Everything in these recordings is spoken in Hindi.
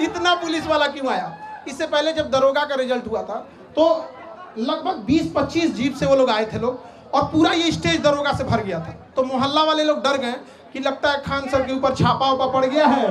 इतना पुलिस वाला क्यों आया? इससे पहले जब दरोगा का रिजल्ट हुआ था तो लगभग 20-25 जीप से वो लोग आए थे लोग, और पूरा ये स्टेज दरोगा से भर गया था। तो मोहल्ला वाले लोग डर गए कि लगता है खान सर के ऊपर छापा उपा पड़ गया है,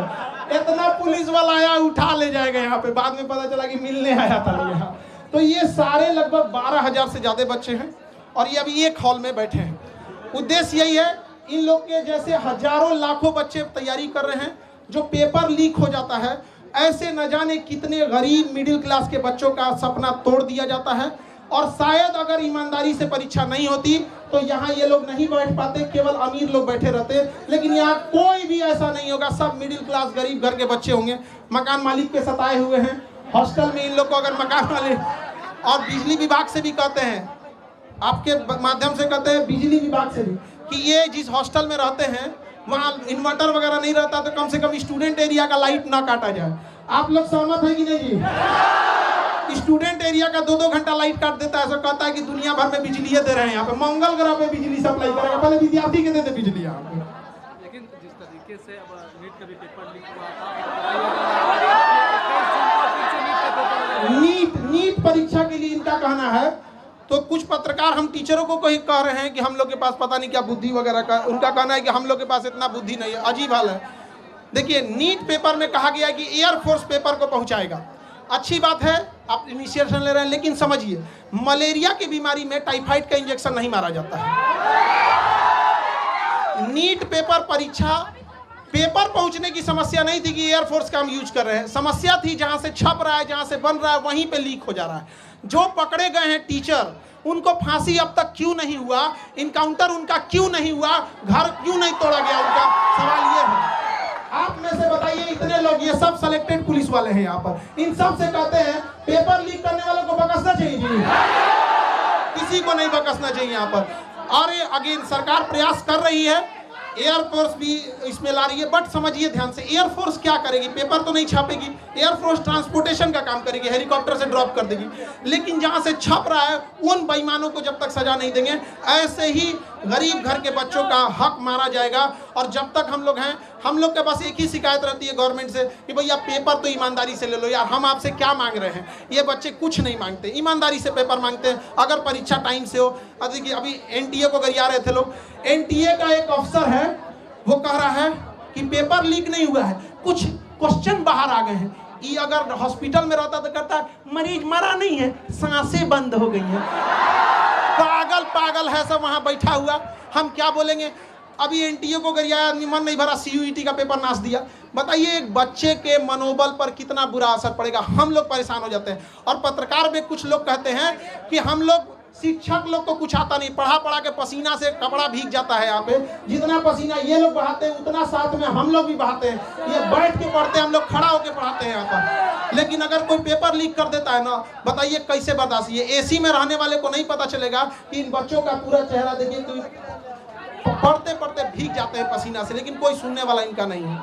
इतना पुलिस वाला आया उठा ले जाएगा यहाँ पे। बाद में पता चला कि मिलने आया था लोग यहाँ। तो ये सारे लगभग 12,000 से ज्यादा बच्चे हैं और ये अभी एक हॉल में बैठे हैं। उद्देश्य यही है, इन लोग के जैसे हजारों लाखों बच्चे तैयारी कर रहे हैं, जो पेपर लीक हो जाता है, ऐसे न जाने कितने गरीब मिडिल क्लास के बच्चों का सपना तोड़ दिया जाता है। और शायद अगर ईमानदारी से परीक्षा नहीं होती तो यहाँ ये लोग नहीं बैठ पाते, केवल अमीर लोग बैठे रहते। लेकिन यहाँ कोई भी ऐसा नहीं होगा, सब मिडिल क्लास गरीब घर के बच्चे होंगे। मकान मालिक के सताए हुए हैं, हॉस्टल में इन लोग को अगर मकान वाले और बिजली विभाग से भी कहते हैं, आपके माध्यम से कहते हैं बिजली विभाग से भी, कि ये जिस हॉस्टल में रहते हैं वहाँ इन्वर्टर वगैरह नहीं रहता, तो कम से कम स्टूडेंट एरिया का लाइट ना काटा जाए। आप लोग सहमत है कि नहीं जी? स्टूडेंट एरिया का 2-2 घंटा लाइट काट देता है, ऐसा कहता है कि दुनिया भर में बिजली दे रहे हैं, यहाँ पे मंगल ग्रह पे बिजली सप्लाई करेगा, पहले विद्यार्थी के देते बिजली यहाँ पे। लेकिन जिस तरीके से अब नीट का भी पेपर लीक हुआ था, नीट परीक्षा के लिए इनका कहना है, तो कुछ पत्रकार हम टीचरों को कहीं कह रहे हैं कि हम लोग के पास पता नहीं क्या बुद्धि वगैरह का, उनका कहना है कि हम लोग के पास इतना बुद्धि नहीं है। अजीब हाल है। देखिए, नीट पेपर में कहा गया है कि एयरफोर्स पेपर को पहुंचाएगा। अच्छी बात है, आप इनिशिएशन ले रहे हैं, लेकिन समझिए मलेरिया की बीमारी में टाइफाइड का इंजेक्शन नहीं मारा जाता है। नीट पेपर परीक्षा, पेपर पहुंचने की समस्या नहीं थी कि एयरफोर्स का हम यूज कर रहे हैं, समस्या थी जहां से छप रहा है, जहां से बन रहा है, वहीं पे लीक हो जा रहा है। जो पकड़े गए हैं टीचर, उनको फांसी अब तक क्यों नहीं हुआ, इनकाउंटर उनका क्यों नहीं हुआ, घर क्यों नहीं तोड़ा गया, उनका सवाल ये है। आप में से बताइए, इतने लोग, ये सब सिलेक्टेड पुलिस वाले हैं यहाँ पर, इन सब से कहते हैं पेपर लीक करने वालों को बकसना चाहिए जी, किसी को नहीं बकसना चाहिए यहाँ पर। और अगेन सरकार प्रयास कर रही है, एयरफोर्स भी इसमें ला रही है, बट समझिए ध्यान से, एयरफोर्स क्या करेगी? पेपर तो नहीं छापेगी, एयरफोर्स ट्रांसपोर्टेशन का काम करेगी, हेलीकॉप्टर से ड्रॉप कर देगी। लेकिन जहां से छप रहा है उन बेईमानों को जब तक सजा नहीं देंगे, ऐसे ही गरीब घर के बच्चों का हक मारा जाएगा। और जब तक हम लोग हैं, हम लोग के पास एक ही शिकायत रहती है गवर्नमेंट से कि भैया पेपर तो ईमानदारी से ले लो यार, हम आपसे क्या मांग रहे हैं। ये बच्चे कुछ नहीं मांगते, ईमानदारी से पेपर मांगते हैं, अगर परीक्षा टाइम से हो। देखिए, अभी एनटीए को गरिया रहे थे लोग, एनटीए का एक अफसर है, वो कह रहा है कि पेपर लीक नहीं हुआ है, कुछ क्वेश्चन बाहर आ गए हैं। ये अगर हॉस्पिटल में रहता तो कहता मरीज मरा नहीं है, सांसें बंद हो गई हैं। पागल है सब वहां बैठा हुआ, हम क्या बोलेंगे। अभी एनटीए को गरियाया, मन नहीं भरा, सीयूईटी का पेपर नाश दिया। बताइए, एक बच्चे के मनोबल पर कितना बुरा असर पड़ेगा, हम लोग परेशान हो जाते हैं। और पत्रकार में कुछ लोग कहते हैं कि हम लोग, शिक्षक लोग को कुछ आता नहीं, पढ़ा के पसीना से कपड़ा भीग जाता है। यहाँ पे जितना पसीना ये लोग बहाते हैं, उतना साथ में हम लोग भी बहाते हैं। ये बैठ के पढ़ते हैं, हम लोग खड़ा होकर पढ़ाते हैं यहाँ पर। लेकिन अगर कोई पेपर लीक कर देता है ना, बताइए कैसे बर्दाश्त। ये एसी में रहने वाले को नहीं पता चलेगा कि इन बच्चों का पूरा चेहरा देखिए, पढ़ते पढ़ते भीग जाते हैं पसीना से, लेकिन कोई सुनने वाला इनका नहीं है।